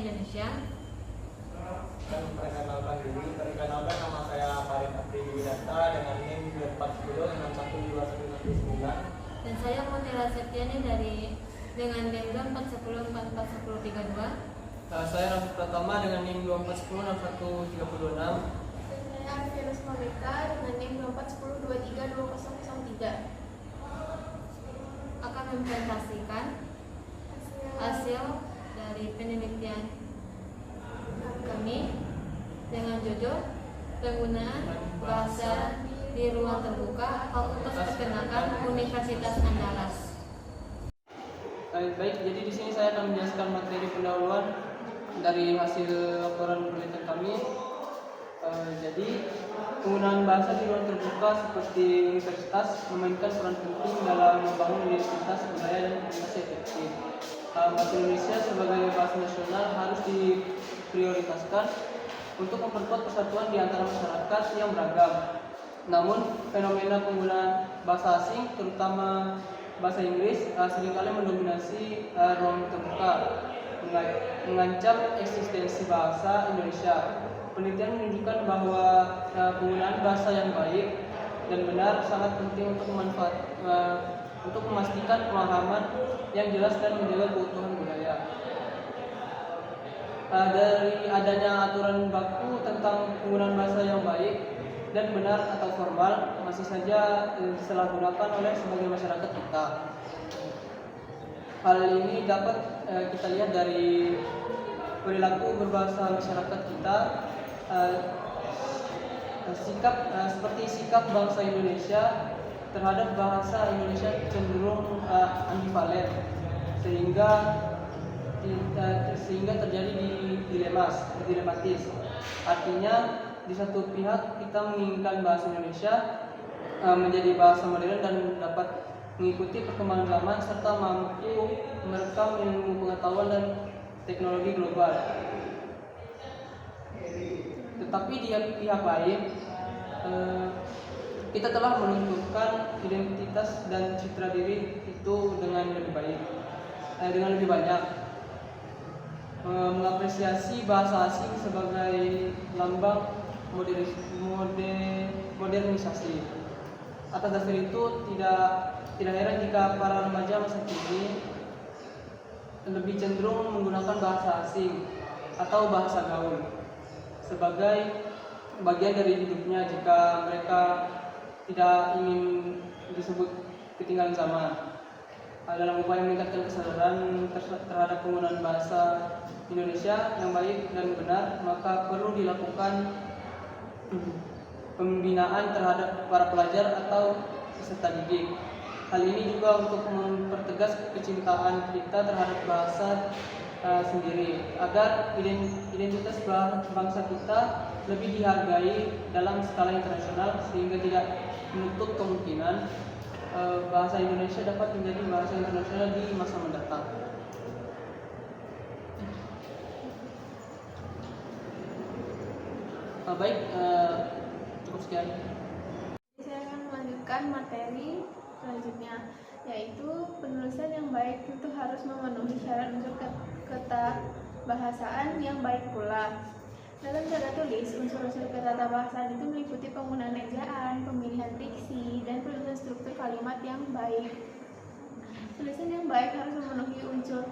Indonesia. Dan perkenalkan diri, perkenalkan nama saya Farid Abdi Widanta dengan NIM 410612169. Dan saya Mutira Septiani dengan NIM 2410441032. Saya Raffi Pratama dengan NIM 24106136. Dan saya Arifirus Monika dengan NIM 2410232003. Akan mempresentasikan hasil dari penelitian kami dengan judul penggunaan bahasa di ruang terbuka Fakultas Peternakan Universitas Andalas. Baik, jadi di sini saya akan menjelaskan materi pendahuluan dari hasil laporan penelitian kami. Jadi penggunaan bahasa di ruang terbuka seperti universitas memainkan peran penting dalam membangun identitas budaya dan komunikasi efektif. Bahasa Indonesia sebagai bahasa nasional harus diprioritaskan untuk memperkuat persatuan di antara masyarakat yang beragam. Namun fenomena penggunaan bahasa asing, terutama bahasa Inggris, seringkali mendominasi ruang terbuka, mengancam eksistensi bahasa Indonesia. Penelitian menunjukkan bahwa penggunaan bahasa yang baik dan benar sangat penting untuk memastikan pemahaman yang jelas dan menjaga keutuhan budaya. Dari adanya aturan baku tentang penggunaan bahasa yang baik dan benar atau formal masih saja disalahgunakan oleh sebagian masyarakat kita. Hal ini dapat kita lihat dari perilaku berbahasa masyarakat kita, seperti sikap bangsa Indonesia terhadap bahasa Indonesia cenderung ambivalen sehingga terjadi dilematis. Artinya di satu pihak kita menginginkan bahasa Indonesia menjadi bahasa modern dan dapat mengikuti perkembangan zaman serta mampu merekam ilmu pengetahuan dan teknologi global. Tetapi di pihak lain, kita telah menentukan identitas dan citra diri itu dengan lebih banyak, mengapresiasi bahasa asing sebagai lambang modernisasi. Atas dasar itu tidak heran jika para remaja masa kini lebih cenderung menggunakan bahasa asing atau bahasa gaul sebagai bagian dari hidupnya jika mereka tidak ingin disebut ketinggalan zaman. Dalam upaya meningkatkan kesadaran terhadap penggunaan bahasa Indonesia yang baik dan benar, maka perlu dilakukan pembinaan terhadap para pelajar atau peserta didik. Hal ini juga untuk mempertegas kecintaan kita terhadap bahasa sendiri, agar identitas bangsa kita lebih dihargai dalam skala internasional, sehingga tidak menutup kemungkinan bahasa Indonesia dapat menjadi bahasa internasional di masa mendatang. Baik, cukup sekian. Saya akan melanjutkan materi selanjutnya, yaitu penulisan yang baik tentu harus memenuhi syarat unsur ketabahasaan yang baik pula. Dalam cara tulis, unsur-unsur ketabahasaan itu meliputi penggunaan ejaan, pemilihan diksi, dan penulisan struktur kalimat yang baik. Tulisan yang baik harus memenuhi unsur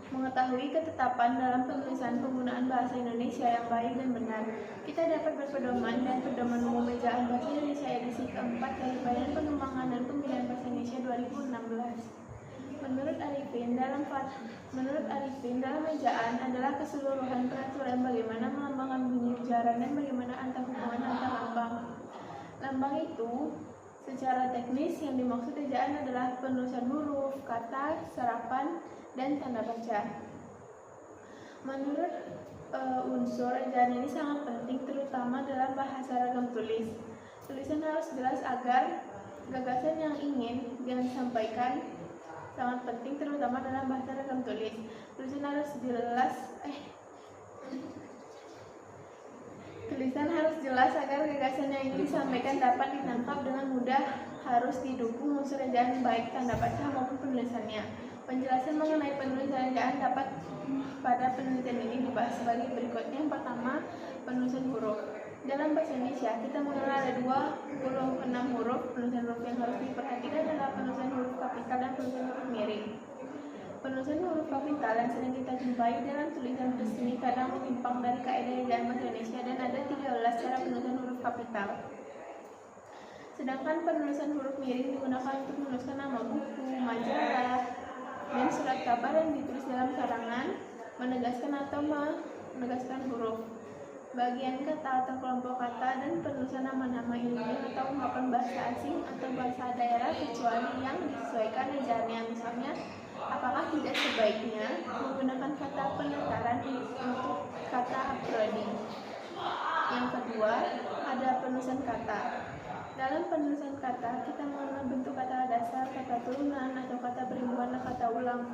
mengetahui ketetapan dalam penulisan penggunaan bahasa Indonesia yang baik dan benar. Kita dapat berpedoman dan pedoman umum ejaan bahasa Indonesia edisi keempat dari Badan Pengembangan dan Pemilihan Bahasa Indonesia 2016. Menurut Arifin, dalam ejaan adalah keseluruhan peraturan bagaimana melambangkan bunyi ujaran dan bagaimana hubungan antar lambang. Lambang itu secara teknis yang dimaksud ejaan adalah penulisan huruf, kata, serapan, dan tanda baca. Menurut unsur ejaan ini sangat penting terutama dalam bahasa ragam tulis. Tulisan harus jelas agar gagasan yang ingin disampaikan sangat penting terutama dalam bahasa ragam tulis. Tulisan harus jelas agar gagasan yang ingin disampaikan dapat ditangkap dengan mudah. Harus didukung unsur ejaan baik tanda baca maupun penulisannya. Penjelasan mengenai penulisan ejaan dapat pada penelitian ini dibahas sebagai berikut. Yang pertama, penulisan huruf. Dalam bahasa Indonesia, kita mengenal ada 26 huruf. Penulisan huruf yang harus diperhatikan adalah penulisan huruf kapital dan penulisan huruf miring. Penulisan huruf kapital yang sering kita jumpai dalam tulisan resmi kadang menyimpang dari kaidah ejaan bahasa Indonesia dan ada 13 cara penulisan huruf kapital. Sedangkan penulisan huruf miring digunakan untuk menuliskan nama buku, majalah, dan surat kabar yang ditulis dalam karangan, menegaskan atau menegaskan huruf, bagian kata atau kelompok kata, dan penulisan nama-nama ilmiah atau ungkapan bahasa asing atau bahasa daerah kecuali yang disesuaikan ejaannya. Misalnya, apakah tidak sebaiknya menggunakan kata penataran untuk kata aprodi? Yang kedua, ada penulisan kata. Dalam penulisan kata, kita mengenal bentuk kata dasar, kata turunan, atau kata berimbang dan kata ulang.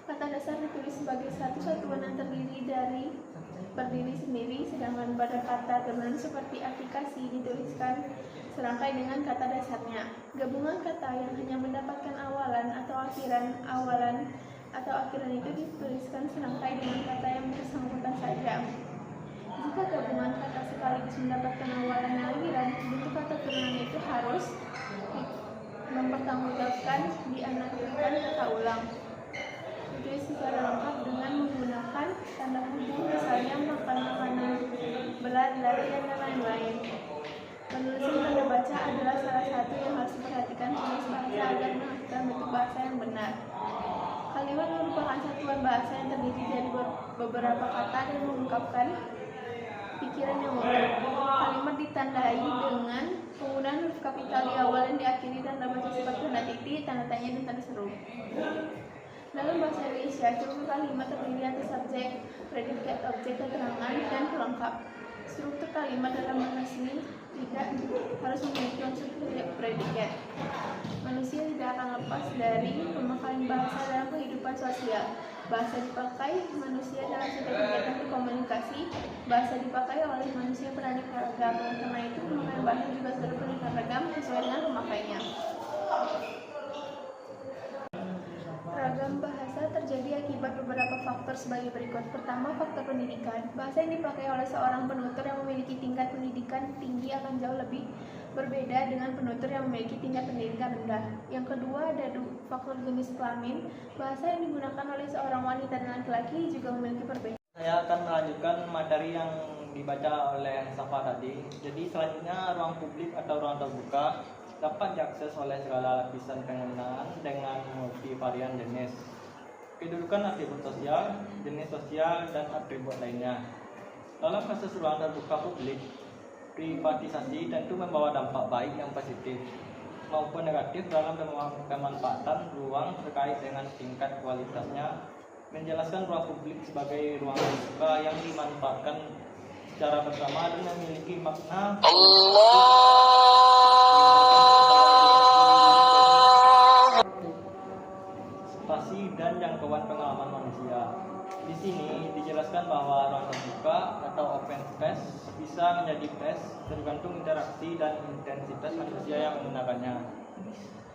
Kata dasar ditulis sebagai satu satuan yang berdiri sendiri, sedangkan pada kata turunan seperti aplikasi dituliskan serangkai dengan kata dasarnya. Gabungan kata yang hanya mendapatkan awalan atau akhiran itu dituliskan serangkai dengan kata yang bersangkutan saja. Jika gabungan kata sekaligus mendapatkan awalan dan akhiran, bentuk kata turunan itu harus mempertanggungjawabkan diantarkan kata ulang. Ditulis secara lengkap dengan menggunakan tanda hubung, misalnya makan makanan, berlari dan lain-lain. Penulisan tanda baca adalah salah satu yang harus diperhatikan penulis bahasa agar menghasilkan bentuk bahasa yang benar. Kalimat merupakan satuan bahasa yang terdiri dari beberapa kata dan mengungkapkan pikiran yang utuh. Kalimat ditandai dengan penggunaan huruf kapital di awal dan diakhiri tanda baca seperti tanda titik, tanda tanya, dan tanda seru. Dalam bahasa Indonesia, struktur kalimat terdiri atas subjek, predikat, objek, keterangan, dan pelengkap. Struktur kalimat dalam bahasa asing tidak harus memiliki unsur predikat. Manusia tidak akan lepas dari pemakaian bahasa dalam kehidupan sosial. Bahasa dipakai manusia dalam setiap kegiatan berkomunikasi. Bahasa dipakai oleh manusia beraneka ragam. Karena itu, pemakaian bahasa juga selalu beraneka ragam sesuai dengan pemakainya. Ragam bahasa terjadi akibat beberapa faktor sebagai berikut. Pertama, faktor pendidikan. Bahasa yang dipakai oleh seorang penutur yang memiliki tingkat pendidikan tinggi akan jauh lebih berbeda dengan penutur yang memiliki tingkat pendidikan rendah. Yang kedua, ada faktor jenis kelamin. Bahasa yang digunakan oleh seorang wanita dan laki-laki juga memiliki perbedaan. Saya akan melanjutkan materi yang dibaca oleh Safa tadi. Jadi selanjutnya, ruang publik atau ruang terbuka dapat diakses oleh segala lapisan penggunaan dengan multivarian jenis, kedudukan atribut sosial, jenis sosial, dan atribut lainnya. Dalam kasus ruang terbuka publik, privatisasi tentu membawa dampak baik yang positif maupun negatif dalam pemanfaatan ruang terkait dengan tingkat kualitasnya. Menjelaskan ruang publik sebagai ruang terbuka yang dimanfaatkan secara bersama dan memiliki makna spasi dan jangkauan pengalaman manusia. Di sini dijelaskan bahwa ruang terbuka atau open space bisa menjadi space tergantung interaksi dan intensitas manusia yang menggunakannya.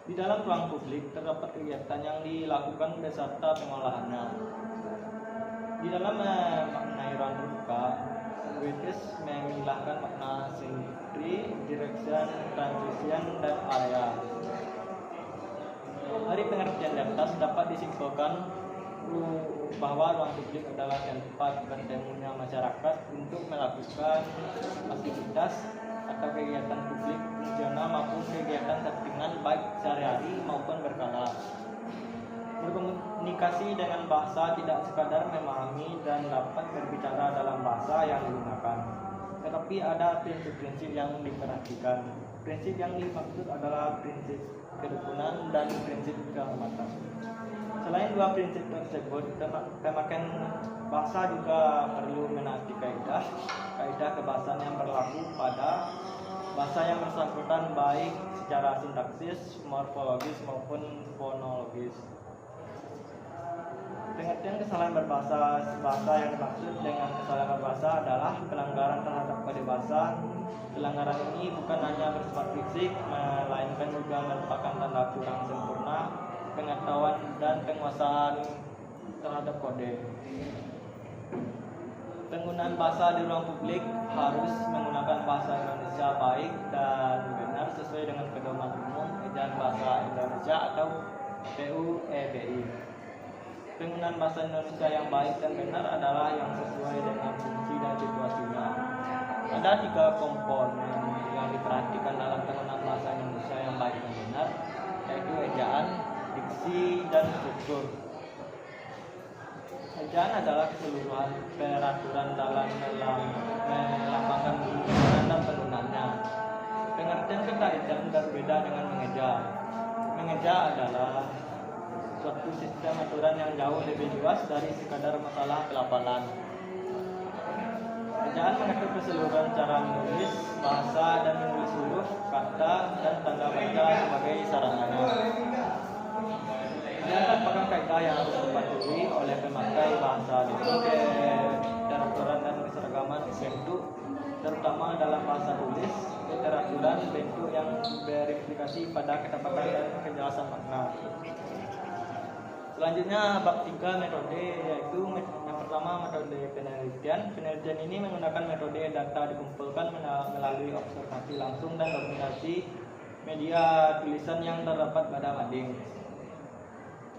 Di dalam ruang publik terdapat kegiatan yang dilakukan beserta pengolahannya. Di dalam mengenai ruang terbuka, British memilahkan makna symmetry, direction, transition, dan area. Dari pengertian di atas dapat disimpulkan bahwa ruang publik adalah tempat bertemunya masyarakat untuk melakukan aktivitas atau kegiatan publik fungsional maupun kegiatan settingan baik sehari-hari maupun berkala. Berkomunikasi dengan bahasa tidak sekadar memahami dan dapat berbicara dalam bahasa yang digunakan, tetapi ada prinsip-prinsip yang diperhatikan. Prinsip yang dimaksud adalah prinsip kerukunan dan prinsip kehormatan. Selain dua prinsip tersebut, pemakaian bahasa juga perlu menaati kaidah kebahasaan yang berlaku pada bahasa yang bersangkutan baik secara sintaksis, morfologis maupun fonologis. Pengertian kesalahan berbahasa yang dimaksud dengan kesalahan berbahasa adalah pelanggaran terhadap kode bahasa. Pelanggaran ini bukan hanya bersifat fisik, melainkan juga merupakan tanda kurang sempurna pengetahuan dan penguasaan terhadap kode. Penggunaan bahasa di ruang publik harus menggunakan bahasa Indonesia baik dan benar sesuai dengan pedoman umum ejaan bahasa Indonesia atau PUEBI. Penggunaan bahasa Indonesia yang baik dan benar adalah yang sesuai dengan fungsi dan situasinya. Ada 3 komponen yang diperhatikan dalam penggunaan bahasa Indonesia yang baik dan benar, yaitu ejaan, diksi, dan struktur. Ejaan adalah keseluruhan peraturan dalam melambangkan penggunaan dan penggunaannya. Pengertian kata ejaan berbeda dengan mengeja. Mengeja adalah suatu sistem aturan yang jauh lebih luas dari sekadar masalah pelafalan. Ejaan mengatur keseluruhan cara menulis, bahasa, dan menulis huruf, kata, dan tanda baca sebagai sarananya. Dia merupakan kaidah yang harus dipatuhi oleh pemakai bahasa dengan keteraturan dan keseragaman bentuk, terutama dalam bahasa tulis, keteraturan bentuk yang verifikasi pada ketepatan dan kejelasan makna. Selanjutnya bab 3 metode, yaitu yang pertama metode penelitian. Penelitian ini menggunakan metode data dikumpulkan melalui observasi langsung dan dominasi media tulisan yang terdapat pada mading.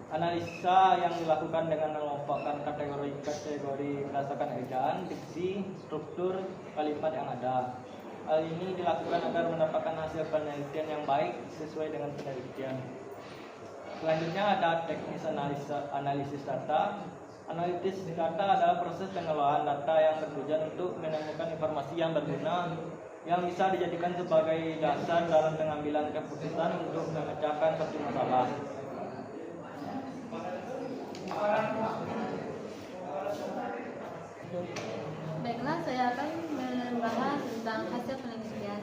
Analisa yang dilakukan dengan mengelompokkan kategori-kategori berdasarkan ejaan, diksi, struktur kalimat yang ada. Hal ini dilakukan agar mendapatkan hasil penelitian yang baik sesuai dengan penelitian. Selanjutnya ada teknis analisis data. Analisis data adalah proses pengelolaan data yang bertujuan untuk menemukan informasi yang berguna yang bisa dijadikan sebagai dasar dalam pengambilan keputusan untuk memecahkan suatu masalah. Baiklah, saya akan membahas tentang hasil penelitian.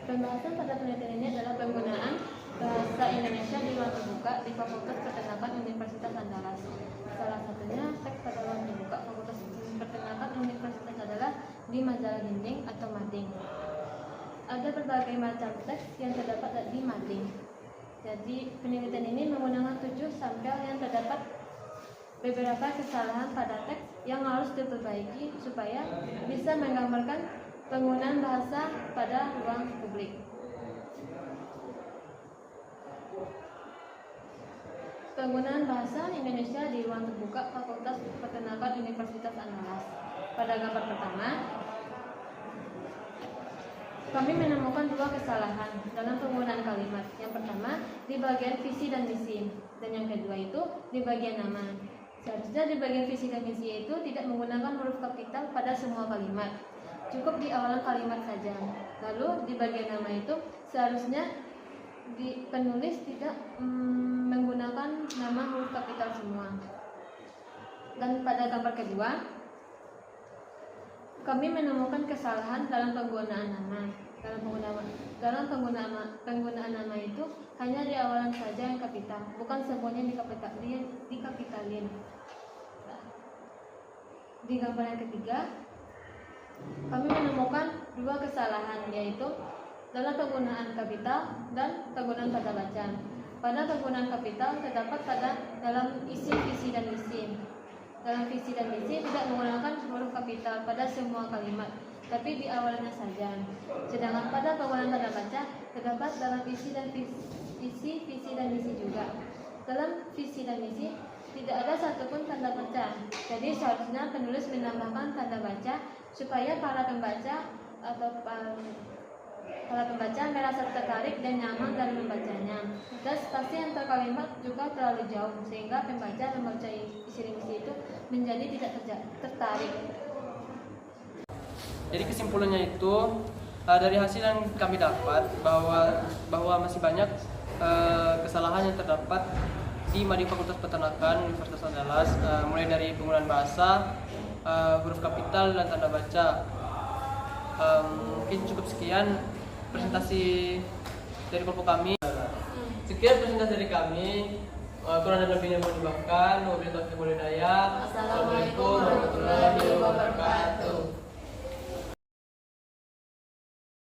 Pembahasan pada penelitian ini adalah penggunaan bahasa Indonesia di ruang terbuka di Fakultas Peternakan Universitas Andalas. Salah satunya teks pada ruang terbuka Fakultas Peternakan Universitas adalah di majalah dinding atau mading. Ada berbagai macam teks yang terdapat di mading. Jadi penelitian ini menggunakan 7 sampel yang terdapat beberapa kesalahan pada teks yang harus diperbaiki supaya bisa menggambarkan penggunaan bahasa pada ruang publik. Penggunaan bahasa Indonesia di ruang terbuka Fakultas Peternakan Universitas Andalas. Pada gambar pertama, kami menemukan 2 kesalahan dalam penggunaan kalimat. Yang pertama, di bagian visi dan misi, dan yang kedua itu di bagian nama. Seharusnya di bagian visi dan misi itu tidak menggunakan huruf kapital pada semua kalimat, cukup di awalan kalimat saja. Lalu di bagian nama itu seharusnya penulis tidak menggunakan nama huruf kapital semua. Dan pada gambar kedua, kami menemukan kesalahan dalam penggunaan nama. Dalam penggunaan nama itu hanya di awalan saja yang kapital, bukan semuanya dikapitalin. Di gambar yang ketiga, kami menemukan 2 kesalahan, yaitu dalam penggunaan kapital dan penggunaan tanda baca. Pada penggunaan kapital terdapat dalam isi, visi, dan misi. Dalam visi dan misi tidak menggunakan huruf kapital pada semua kalimat, tapi di awalnya saja. Sedangkan pada penggunaan tanda baca terdapat dalam visi, visi dan misi juga. Dalam visi dan misi tidak ada satupun tanda baca. Jadi seharusnya penulis menambahkan tanda baca supaya para pembaca merasa tertarik dan nyaman dalam membacanya. Dan spasi antar kalimat juga terlalu jauh sehingga pembaca membaca isi misi itu menjadi tidak tertarik. Jadi kesimpulannya itu dari hasil yang kami dapat bahwa masih banyak kesalahan yang terdapat di Mading Fakultas Peternakan Universitas Andalas, mulai dari penggunaan bahasa, huruf kapital dan tanda baca. Mungkin cukup sekian presentasi dari kelompok kami. Sekian presentasi dari kami. Kurang dan lebihnya mohon dimaafkan. Wabillahi taufiq wal hidayah. Assalamualaikum warahmatullahi wabarakatuh.